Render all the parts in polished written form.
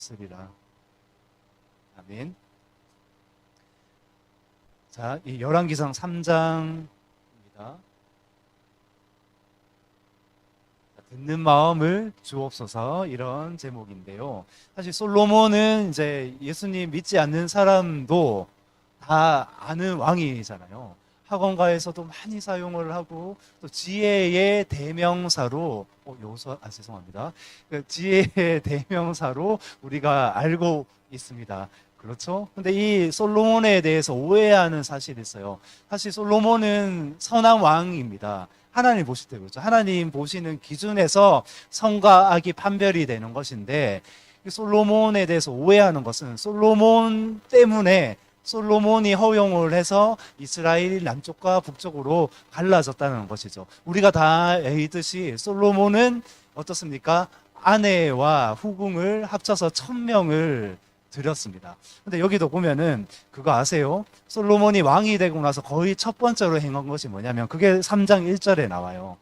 쓰리라. 아멘. 자, 이 열왕기상 3장입니다. 듣는 마음을 주옵소서, 이런 제목인데요. 사실 솔로몬은 이제 예수님 믿지 않는 사람도 다 아는 왕이잖아요. 학원가에서도 많이 사용을 하고, 또 지혜의 대명사로 죄송합니다. 그 지혜의 대명사로 우리가 알고 있습니다. 그렇죠? 근데 이 솔로몬에 대해서 오해하는 사실이 있어요. 사실 솔로몬은 선한 왕입니다. 하나님 보실 때 그렇죠. 하나님 보시는 기준에서 선과 악이 판별이 되는 것인데, 솔로몬에 대해서 오해하는 것은 솔로몬 때문에 솔로몬이 허용을 해서 이스라엘이 남쪽과 북쪽으로 갈라졌다는 것이죠. 우리가 다 알듯이 솔로몬은 어떻습니까? 아내와 후궁을 합쳐서 1000명을 드렸습니다. 근데 여기도 보면은 그거 아세요? 솔로몬이 왕이 되고 나서 거의 첫 번째로 행한 것이 뭐냐면, 그게 3장 1절에 나와요.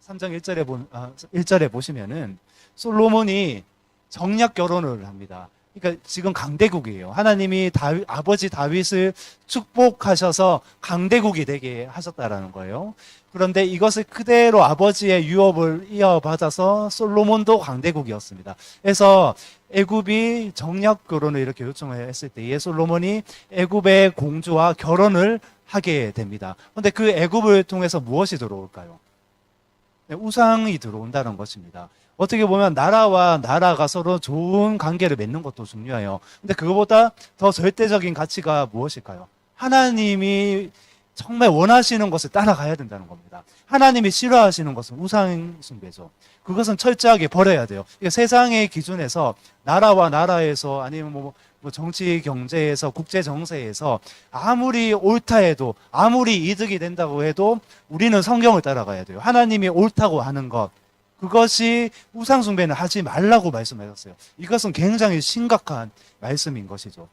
3장 1절에 보시면은 솔로몬이 정략 결혼을 합니다. 그러니까 지금 강대국이에요. 하나님이 아버지 다윗을 축복하셔서 강대국이 되게 하셨다라는 거예요. 그런데 이것을 그대로 아버지의 유업을 이어받아서 솔로몬도 강대국이었습니다. 그래서 애굽이 정략 결혼을 이렇게 요청을 했을 때에 솔로몬이 애굽의 공주와 결혼을 하게 됩니다. 그런데 그 애굽을 통해서 무엇이 들어올까요? 우상이 들어온다는 것입니다. 어떻게 보면 나라와 나라가 서로 좋은 관계를 맺는 것도 중요해요. 근데 그거보다 더 절대적인 가치가 무엇일까요? 하나님이 정말 원하시는 것을 따라가야 된다는 겁니다. 하나님이 싫어하시는 것은 우상 숭배죠. 그것은 철저하게 버려야 돼요. 세상의 기준에서, 나라와 나라에서, 아니면 뭐 정치 경제에서, 국제 정세에서 아무리 옳다 해도, 아무리 이득이 된다고 해도 우리는 성경을 따라가야 돼요. 하나님이 옳다고 하는 것, 그것이 우상 숭배는 하지 말라고 말씀하셨어요. 이것은 굉장히 심각한 말씀인 것이죠.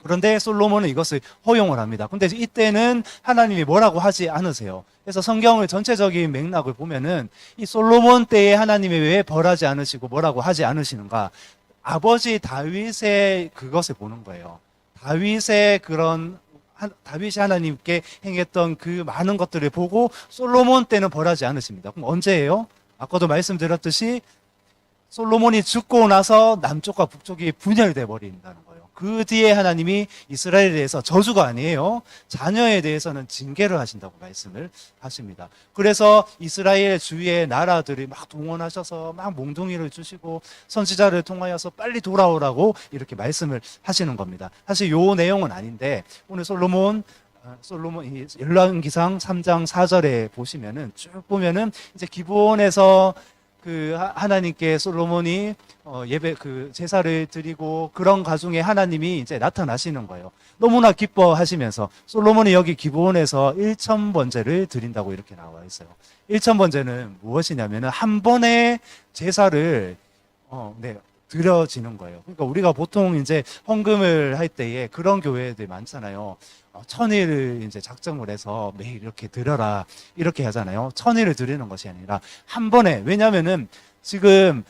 그런데 솔로몬은 이것을 허용을 합니다. 근데 이때는 하나님이 뭐라고 하지 않으세요. 그래서 성경을 전체적인 맥락을 보면은 이 솔로몬 때에 하나님이 왜 벌하지 않으시고 뭐라고 하지 않으시는가? 아버지 다윗의 그것을 보는 거예요. 다윗이 하나님께 행했던 그 많은 것들을 보고 솔로몬 때는 벌하지 않으십니다. 그럼 언제예요? 아까도 말씀드렸듯이 솔로몬이 죽고 나서 남쪽과 북쪽이 분열돼 버린다는 거예요. 그 뒤에 하나님이 이스라엘에 대해서 저주가 아니에요. 자녀에 대해서는 징계를 하신다고 말씀을 하십니다. 그래서 이스라엘 주위의 나라들이 막 동원하셔서 막 몽둥이를 주시고 선지자를 통하여서 빨리 돌아오라고 이렇게 말씀을 하시는 겁니다. 사실 요 내용은 아닌데, 오늘 솔로몬 열왕기상 3장 4절에 보시면은 쭉 보면은 이제 기브온에서 그 하나님께 솔로몬이 제사를 드리고 그런 가중에 하나님이 이제 나타나시는 거예요. 너무나 기뻐하시면서 솔로몬이 여기 기브온에서 1000번제를 드린다고 이렇게 나와 있어요. 1000번제는 무엇이냐면은 한 번에 제사를 드려지는 거예요. 그러니까 우리가 보통 이제 헌금을 할 때에 그런 교회들 많잖아요. 1000일을 이제 작정을 해서 매일 이렇게 드려라, 이렇게 하잖아요. 1000일을 드리는 것이 아니라 한 번에, 왜냐면은 지금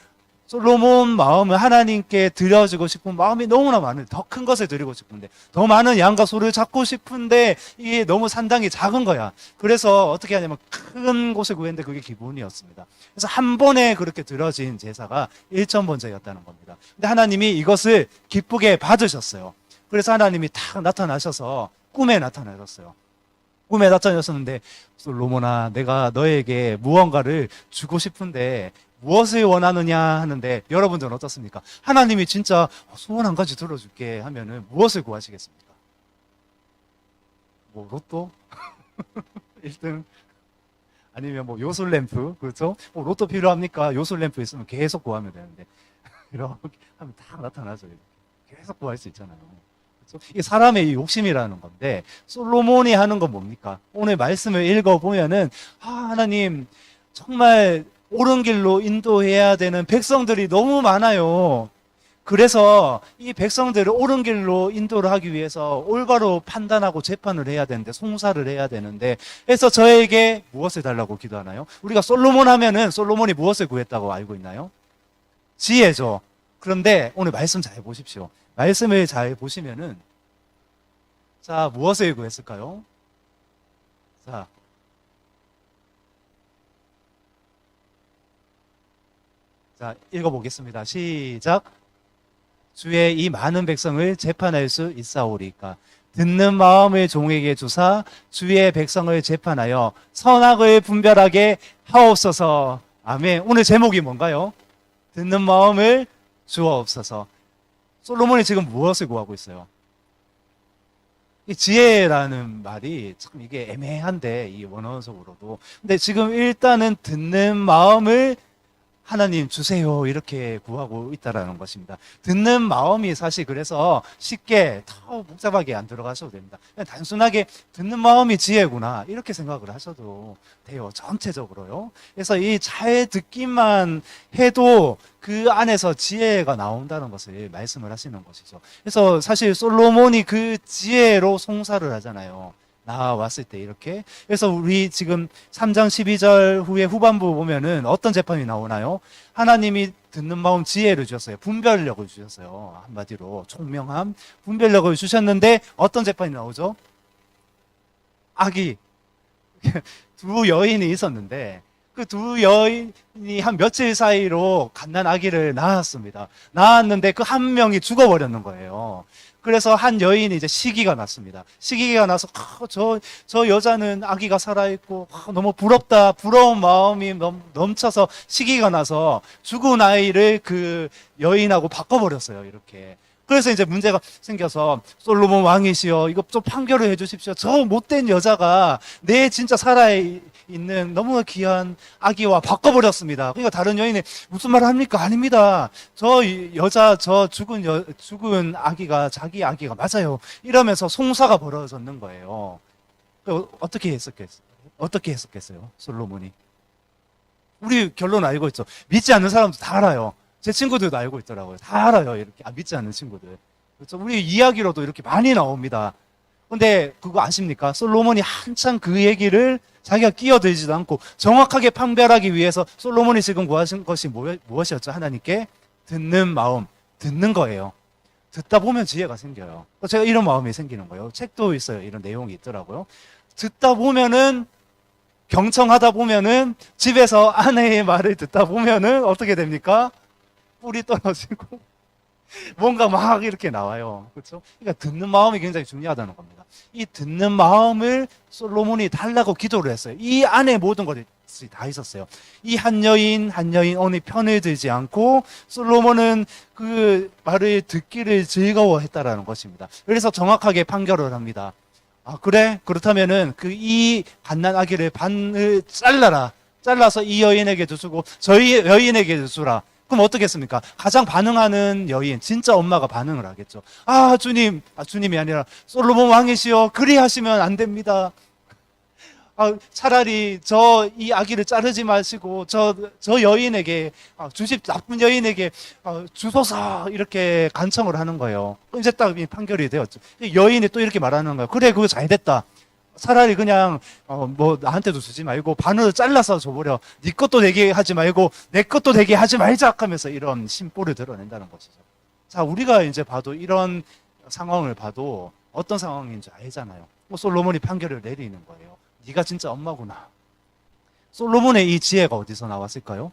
솔로몬 마음은 하나님께 드려주고 싶은 마음이 너무나 많은, 더 큰 것을 드리고 싶은데, 더 많은 양과 소를 잡고 싶은데 이게 너무 산당이 작은 거야. 그래서 어떻게 하냐면 큰 곳을 구했는데 그게 기본이었습니다. 그래서 한 번에 그렇게 드려진 제사가 1000번제였다는 겁니다. 근데 하나님이 이것을 기쁘게 받으셨어요. 그래서 하나님이 딱 나타나셔서 꿈에 나타나셨어요. 꿈에 나타나셨는데, 솔로몬아, 내가 너에게 무언가를 주고 싶은데 무엇을 원하느냐 하는데, 여러분들은 어떻습니까? 하나님이 진짜 소원 한 가지 들어줄게 하면은 무엇을 구하시겠습니까? 뭐 로또? 1등? 아니면 뭐 요술램프? 그렇죠? 로또 필요합니까? 요술램프 있으면 계속 구하면 되는데 이렇게 하면 딱 나타나죠. 계속 구할 수 있잖아요. 이게 사람의 욕심이라는 건데, 솔로몬이 하는 건 뭡니까? 오늘 말씀을 읽어보면은, 하나님, 정말 옳은 길로 인도해야 되는 백성들이 너무 많아요. 그래서 이 백성들을 옳은 길로 인도를 하기 위해서 올바로 판단하고 재판을 해야 되는데, 송사를 해야 되는데, 그래서 저에게 무엇을 달라고 기도하나요? 우리가 솔로몬 하면은 솔로몬이 무엇을 구했다고 알고 있나요? 지혜죠. 그런데 오늘 말씀 잘 보십시오. 말씀을 잘 보시면은, 자, 무엇을 구했을까요? 자, 자, 읽어보겠습니다. 시작. 주의 이 많은 백성을 재판할 수 있사오리까. 듣는 마음을 종에게 주사 주의 백성을 재판하여 선악을 분별하게 하옵소서. 아멘. 오늘 제목이 뭔가요? 듣는 마음을 주옵소서. 솔로몬이 지금 무엇을 구하고 있어요? 이 지혜라는 말이 참 이게 애매한데, 이 원어적으로도. 근데 지금 일단은 듣는 마음을 하나님 주세요 이렇게 구하고 있다라는 것입니다. 듣는 마음이 사실 그래서 쉽게 더 복잡하게 안 들어가셔도 됩니다. 그냥 단순하게 듣는 마음이 지혜구나 이렇게 생각을 하셔도 돼요. 전체적으로요. 그래서 이 잘 듣기만 해도 그 안에서 지혜가 나온다는 것을 말씀을 하시는 것이죠. 그래서 사실 솔로몬이 그 지혜로 송사를 하잖아요. 나왔을 때 이렇게. 그래서 우리 지금 3장 12절 후에 후반부 보면은 어떤 재판이 나오나요? 하나님이 듣는 마음 지혜를 주셨어요. 분별력을 주셨어요. 한마디로 총명함, 분별력을 주셨는데 어떤 재판이 나오죠? 아기. 두 여인이 있었는데 그 두 여인이 한 며칠 사이로 갓난 아기를 낳았습니다. 낳았는데 그 한 명이 죽어버렸는 거예요. 그래서 한 여인이 이제 시기가 났습니다. 시기가 나서 저 여자는 아기가 살아있고 너무 부럽다. 부러운 마음이 넘쳐서 시기가 나서 죽은 아이를 그 여인하고 바꿔버렸어요. 이렇게. 그래서 이제 문제가 생겨서 솔로몬 왕이시여 이거 좀 판결을 해주십시오. 저 못된 여자가 내 진짜 살아있는 너무 귀한 아기와 바꿔버렸습니다. 그러니까 다른 여인이 무슨 말을 합니까? 아닙니다. 저 여자 저 죽은 아기가 자기 아기가 맞아요. 이러면서 송사가 벌어졌는 거예요. 어떻게 했었겠어요? 어떻게 했었겠어요? 솔로몬이. 우리 결론 알고 있죠. 믿지 않는 사람도 다 알아요. 제 친구들도 알고 있더라고요. 다 알아요. 이렇게 믿지 않는 친구들. 그렇죠? 우리 이야기로도 이렇게 많이 나옵니다. 근데 그거 아십니까? 솔로몬이 한참 그 얘기를 자기가 끼어들지도 않고 정확하게 판별하기 위해서 솔로몬이 지금 구하신 것이 무엇이었죠? 하나님께 듣는 마음, 듣는 거예요. 듣다 보면 지혜가 생겨요. 제가 이런 마음이 생기는 거예요. 책도 있어요. 이런 내용이 있더라고요. 듣다 보면은 경청하다 보면은 집에서 아내의 말을 듣다 보면은 어떻게 됩니까? 뿔이 떨어지고 뭔가 막 이렇게 나와요. 그렇죠? 그러니까 듣는 마음이 굉장히 중요하다는 겁니다. 이 듣는 마음을 솔로몬이 달라고 기도를 했어요. 이 안에 모든 것이 다 있었어요. 이 한 여인 어느 편을 들지 않고 솔로몬은 그 말을 듣기를 즐거워했다라는 것입니다. 그래서 정확하게 판결을 합니다. 아, 그래? 그렇다면은 이 갓난 아기를 반을 잘라서 이 여인에게 주고 저희 여인에게 주라. 그럼 어떻게 했습니까? 가장 반응하는 여인, 진짜 엄마가 반응을 하겠죠. 아, 주님이 아니라 솔로몬 왕이시여, 그리하시면 안 됩니다. 아, 차라리 이 아기를 자르지 마시고 저 여인에게 나쁜 여인에게 주소서 이렇게 간청을 하는 거예요. 이제 딱 판결이 되었죠. 여인이 또 이렇게 말하는 거예요. 그래, 그거 잘 됐다. 차라리 그냥 뭐 나한테도 주지 말고 반으로 잘라서 줘버려. 네 것도 되게 하지 말고 내 것도 되게 하지 말자 하면서 이런 심보를 드러낸다는 것이죠. 자, 우리가 이제 봐도 이런 상황을 봐도 어떤 상황인지 알잖아요. 뭐 솔로몬이 판결을 내리는 거예요. 네가 진짜 엄마구나. 솔로몬의 이 지혜가 어디서 나왔을까요?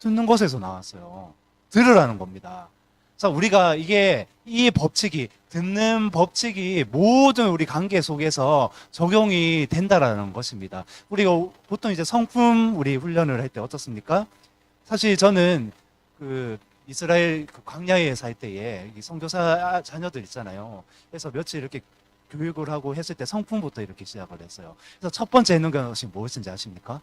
듣는 것에서 나왔어요. 들으라는 겁니다. 자, 우리가 이 법칙이, 듣는 법칙이 모든 우리 관계 속에서 적용이 된다라는 것입니다. 우리가 보통 이제 성품 우리 훈련을 할 때 어떻습니까? 사실 저는 이스라엘 광야에 살 때에 선교사 자녀들 있잖아요. 그래서 며칠 이렇게 교육을 하고 했을 때 성품부터 이렇게 시작을 했어요. 그래서 첫 번째 있는 것이 무엇인지 아십니까?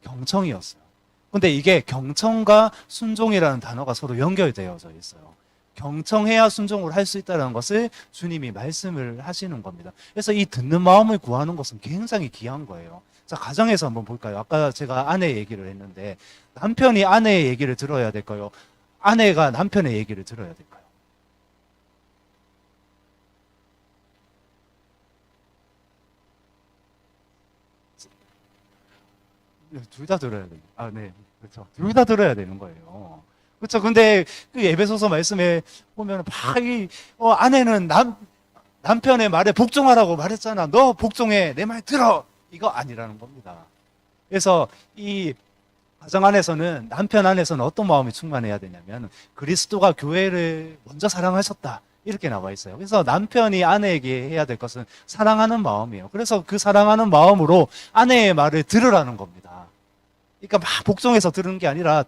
경청이었어요. 근데 이게 경청과 순종이라는 단어가 서로 연결되어져 있어요. 경청해야 순종을 할 수 있다는 것을 주님이 말씀을 하시는 겁니다. 그래서 이 듣는 마음을 구하는 것은 굉장히 귀한 거예요. 자, 가정에서 한번 볼까요? 아까 제가 아내 얘기를 했는데 남편이 아내의 얘기를 들어야 될까요? 아내가 남편의 얘기를 들어야 될까요? 둘 다 들어야 돼요. 아, 네. 그렇죠. 둘 다 들어야 되는 거예요. 그렇죠. 근데 그 에베소서 말씀에 보면 아내는 남편의 말에 복종하라고 말했잖아. 너 복종해. 내 말 들어. 이거 아니라는 겁니다. 그래서 이 가정 안에서는, 남편 안에서는 어떤 마음이 충만해야 되냐면 그리스도가 교회를 먼저 사랑하셨다, 이렇게 나와 있어요. 그래서 남편이 아내에게 해야 될 것은 사랑하는 마음이에요. 그래서 그 사랑하는 마음으로 아내의 말을 들으라는 겁니다. 그러니까 막 복종해서 들은 게 아니라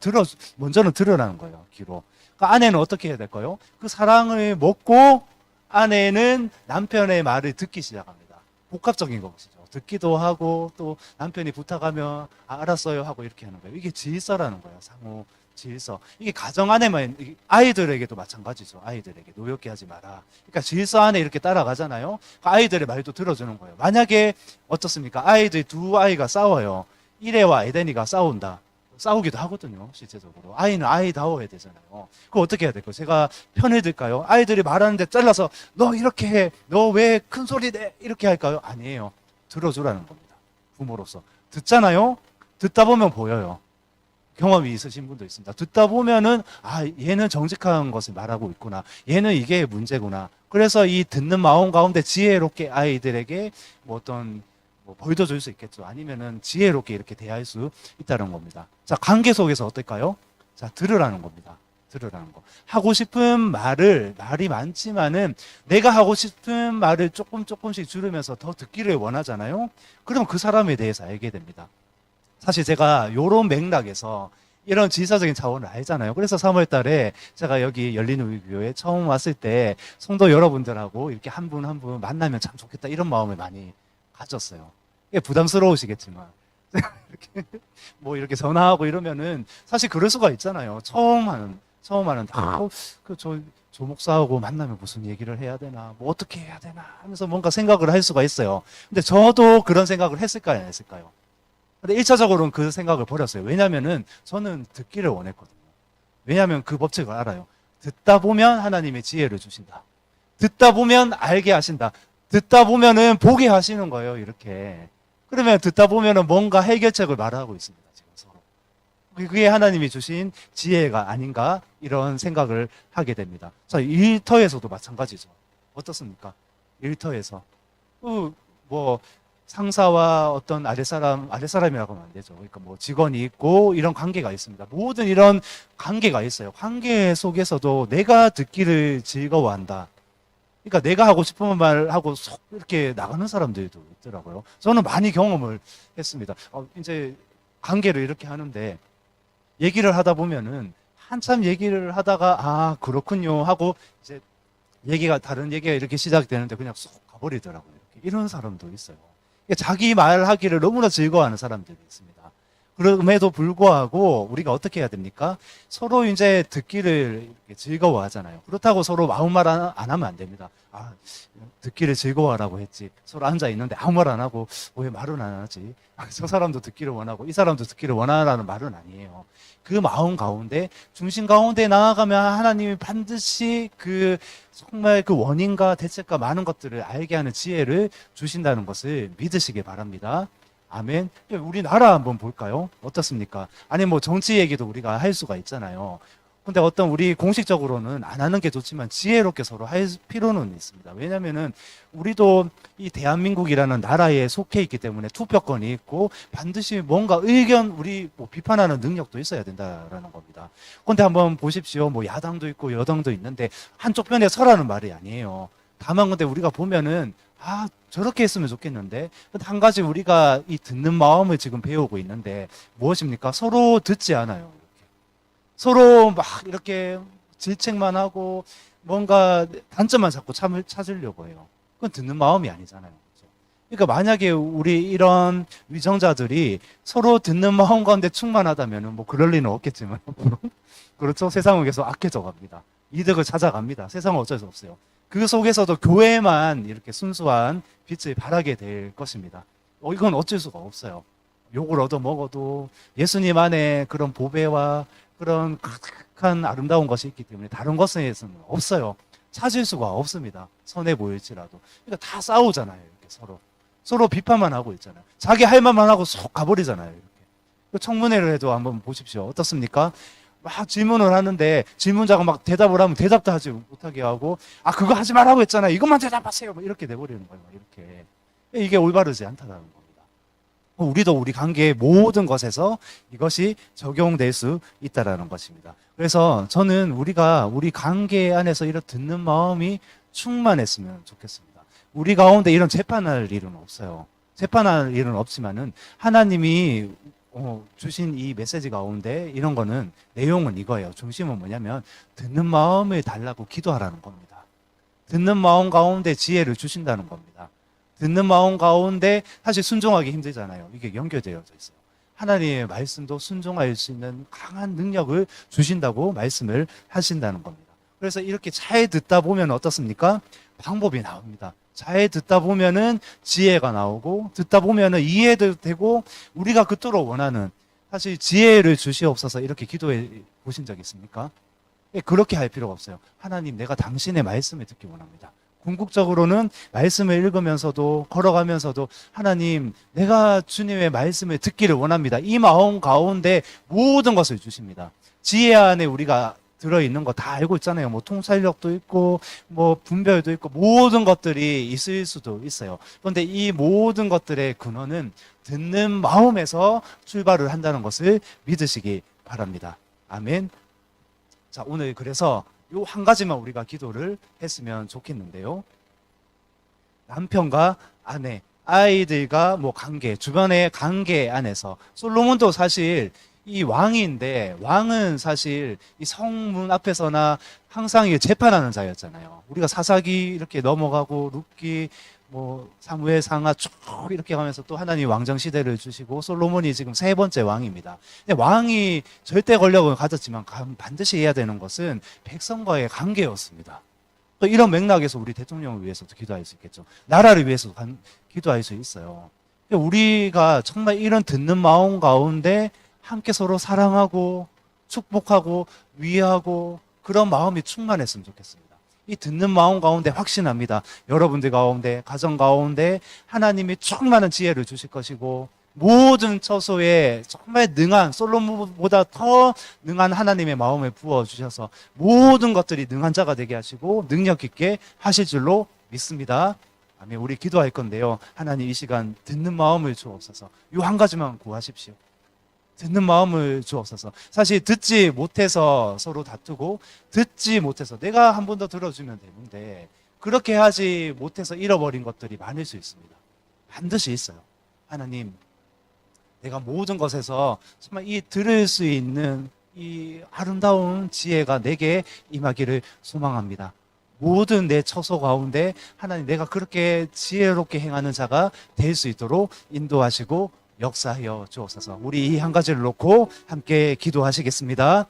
먼저는 들으라는 거예요, 귀로. 그러니까 아내는 어떻게 해야 될까요? 그 사랑을 먹고 아내는 남편의 말을 듣기 시작합니다. 복합적인 것이죠. 듣기도 하고 또 남편이 부탁하면 알았어요 하고 이렇게 하는 거예요. 이게 질서라는 거예요. 상호 질서. 이게 가정 안에만, 아이들에게도 마찬가지죠. 아이들에게 노엽게 하지 마라. 그러니까 질서 안에 이렇게 따라가잖아요. 아이들의 말도 들어주는 거예요. 만약에 어떻습니까? 두 아이가 싸워요. 이레와 에덴이가 싸우기도 하거든요, 실제적으로. 아이는 아이다워야 되잖아요. 그거 어떻게 해야 될까요? 제가 편을 들까요? 아이들이 말하는데 잘라서 너 이렇게 해, 너 왜 큰 소리 내, 이렇게 할까요? 아니에요. 들어주라는 겁니다. 부모로서. 듣잖아요? 듣다 보면 보여요. 경험이 있으신 분도 있습니다. 듣다 보면은, 얘는 정직한 것을 말하고 있구나. 얘는 이게 문제구나. 그래서 이 듣는 마음 가운데 지혜롭게 아이들에게 벌도 줄 수 있겠죠. 아니면은 지혜롭게 이렇게 대할 수 있다는 겁니다. 자, 관계 속에서 어떨까요? 자, 들으라는 겁니다. 들으라는 거. 하고 싶은 말이 많지만은 내가 하고 싶은 말을 조금씩 줄이면서 더 듣기를 원하잖아요. 그럼 그 사람에 대해서 알게 됩니다. 사실 제가 요런 맥락에서 이런 질서적인 차원을 알잖아요. 그래서 3월 달에 제가 여기 열린우리교회 처음 왔을 때 성도 여러분들하고 이렇게 한 분 한 분 만나면 참 좋겠다, 이런 마음을 많이 가졌어요. 이게 부담스러우시겠지만 이렇게 전화하고 이러면은 사실 그럴 수가 있잖아요. 처음 하는 조 목사하고 만나면 무슨 얘기를 해야 되나, 어떻게 해야 되나 하면서 뭔가 생각을 할 수가 있어요. 근데 저도 그런 생각을 했을까요, 안 했을까요? 근데 1차적으로는 그 생각을 버렸어요. 왜냐면은 저는 듣기를 원했거든요. 왜냐면 그 법칙을 알아요. 듣다 보면 하나님의 지혜를 주신다. 듣다 보면 알게 하신다. 듣다 보면은 보게 하시는 거예요, 이렇게. 그러면 듣다 보면은 뭔가 해결책을 말하고 있습니다, 지금 서로. 그게 하나님이 주신 지혜가 아닌가, 이런 생각을 하게 됩니다. 자, 일터에서도 마찬가지죠. 어떻습니까? 일터에서. 상사와 어떤 아랫사람이라고 하면 안 되죠. 그러니까 직원이 있고 이런 관계가 있습니다. 모든 이런 관계가 있어요. 관계 속에서도 내가 듣기를 즐거워한다. 그러니까 내가 하고 싶은 말 하고 속 이렇게 나가는 사람들도 있더라고요. 저는 많이 경험을 했습니다. 이제 관계를 이렇게 하는데 얘기를 하다 보면은 한참 얘기를 하다가 그렇군요 하고 이제 다른 얘기가 이렇게 시작되는데 그냥 쏙 가버리더라고요. 이런 사람도 있어요. 자기 말하기를 너무나 즐거워하는 사람들이 있습니다. 그럼에도 불구하고 우리가 어떻게 해야 됩니까? 서로 이제 듣기를 즐거워하잖아요. 그렇다고 서로 아무 말 안 하면 안 됩니다. 듣기를 즐거워하라고 했지. 서로 앉아 있는데 아무 말 안 하고 왜 말은 안 하지? 저 사람도 듣기를 원하고 이 사람도 듣기를 원하라는 말은 아니에요. 그 마음 가운데, 중심 가운데 나아가면 하나님이 반드시 정말 그 원인과 대책과 많은 것들을 알게 하는 지혜를 주신다는 것을 믿으시기 바랍니다. 아멘. 우리나라 한번 볼까요? 어떻습니까? 아니 정치 얘기도 우리가 할 수가 있잖아요. 근데 우리 공식적으로는 안 하는 게 좋지만 지혜롭게 서로 할 필요는 있습니다. 왜냐면은 우리도 이 대한민국이라는 나라에 속해 있기 때문에 투표권이 있고 반드시 뭔가 우리 비판하는 능력도 있어야 된다라는 겁니다. 근데 한번 보십시오. 야당도 있고 여당도 있는데 한쪽 편에 서라는 말이 아니에요. 다만 근데 우리가 보면은 저렇게 했으면 좋겠는데, 한 가지 우리가 이 듣는 마음을 지금 배우고 있는데 무엇입니까? 서로 듣지 않아요. 서로 막 이렇게 질책만 하고 뭔가 단점만 자꾸 찾으려고 해요. 그건 듣는 마음이 아니잖아요. 그렇죠? 그러니까 만약에 우리 이런 위정자들이 서로 듣는 마음 가운데 충만하다면 그럴 리는 없겠지만 그렇죠? 세상은 계속 악해져 갑니다. 이득을 찾아갑니다. 세상은 어쩔 수 없어요. 그 속에서도 교회만 이렇게 순수한 빛을 발하게 될 것입니다. 이건 어쩔 수가 없어요. 욕을 얻어 먹어도 예수님 안에 그런 보배와 그런 가득한 아름다운 것이 있기 때문에 다른 것에서는 없어요. 찾을 수가 없습니다. 선해 보일지라도. 그러니까 다 싸우잖아요. 이렇게 서로 비판만 하고 있잖아요. 자기 할 말만 하고 쏙 가버리잖아요. 이렇게. 청문회를 해도 한번 보십시오. 어떻습니까? 막 질문을 하는데 질문자가 막 대답을 하면 대답도 하지 못하게 하고, 아 그거 하지 말라고 했잖아요, 이것만 대답하세요, 뭐 이렇게 돼버리는 거예요. 이렇게. 이게 올바르지 않다는 겁니다. 우리도 우리 관계의 모든 것에서 이것이 적용될 수 있다라는 것입니다. 그래서 저는 우리가 우리 관계 안에서 이런 듣는 마음이 충만했으면 좋겠습니다. 우리 가운데 이런 재판할 일은 없어요. 재판할 일은 없지만은 하나님이 주신 이 메시지 가운데 이런 거는, 내용은 이거예요. 중심은 뭐냐면 듣는 마음을 달라고 기도하라는 겁니다. 듣는 마음 가운데 지혜를 주신다는 겁니다. 듣는 마음 가운데 사실 순종하기 힘들잖아요. 이게 연결되어져 있어요. 하나님의 말씀도 순종할 수 있는 강한 능력을 주신다고 말씀을 하신다는 겁니다. 그래서 이렇게 잘 듣다 보면 어떻습니까? 방법이 나옵니다. 잘 듣다 보면은 지혜가 나오고, 듣다 보면은 이해도 되고, 우리가 그토록 원하는, 사실 지혜를 주시옵소서 이렇게 기도해 보신 적 있습니까? 그렇게 할 필요가 없어요. 하나님, 내가 당신의 말씀을 듣기 원합니다. 궁극적으로는 말씀을 읽으면서도, 걸어가면서도 하나님, 내가 주님의 말씀을 듣기를 원합니다. 이 마음 가운데 모든 것을 주십니다. 지혜 안에 우리가 들어있는 거 다 알고 있잖아요. 뭐 통찰력도 있고, 뭐 분별도 있고, 모든 것들이 있을 수도 있어요. 그런데 이 모든 것들의 근원은 듣는 마음에서 출발을 한다는 것을 믿으시기 바랍니다. 아멘. 자, 오늘 그래서 요 한 가지만 우리가 기도를 했으면 좋겠는데요. 남편과 아내, 아이들과 뭐 관계, 주변의 관계 안에서, 솔로몬도 사실 이 왕인데, 왕은 사실 이 성문 앞에서나 항상 재판하는 자였잖아요. 우리가 사사기 이렇게 넘어가고 룻기, 뭐 사무엘 상하 쭉 이렇게 가면서 또 하나님 왕정 시대를 주시고, 솔로몬이 지금 세 번째 왕입니다. 근데 왕이 절대 권력을 가졌지만 반드시 해야 되는 것은 백성과의 관계였습니다. 또 이런 맥락에서 우리 대통령을 위해서도 기도할 수 있겠죠. 나라를 위해서도 기도할 수 있어요. 우리가 정말 이런 듣는 마음 가운데 함께 서로 사랑하고 축복하고 위하고 그런 마음이 충만했으면 좋겠습니다. 이 듣는 마음 가운데 확신합니다. 여러분들 가운데, 가정 가운데 하나님이 충만한 지혜를 주실 것이고, 모든 처소에 정말 능한, 솔로몬보다 더 능한 하나님의 마음을 부어주셔서 모든 것들이 능한 자가 되게 하시고 능력 있게 하실 줄로 믿습니다. 아멘. 우리 기도할 건데요. 하나님, 이 시간 듣는 마음을 주옵소서. 이 한 가지만 구하십시오. 듣는 마음을 주옵소서. 사실 듣지 못해서 서로 다투고, 듣지 못해서 내가 한 번 더 들어주면 되는데 그렇게 하지 못해서 잃어버린 것들이 많을 수 있습니다. 반드시 있어요. 하나님, 내가 모든 것에서 정말 이 들을 수 있는 이 아름다운 지혜가 내게 임하기를 소망합니다. 모든 내 처소 가운데 하나님, 내가 그렇게 지혜롭게 행하는 자가 될 수 있도록 인도하시고 역사하여 주옵소서. 우리 이 한 가지를 놓고 함께 기도하시겠습니다.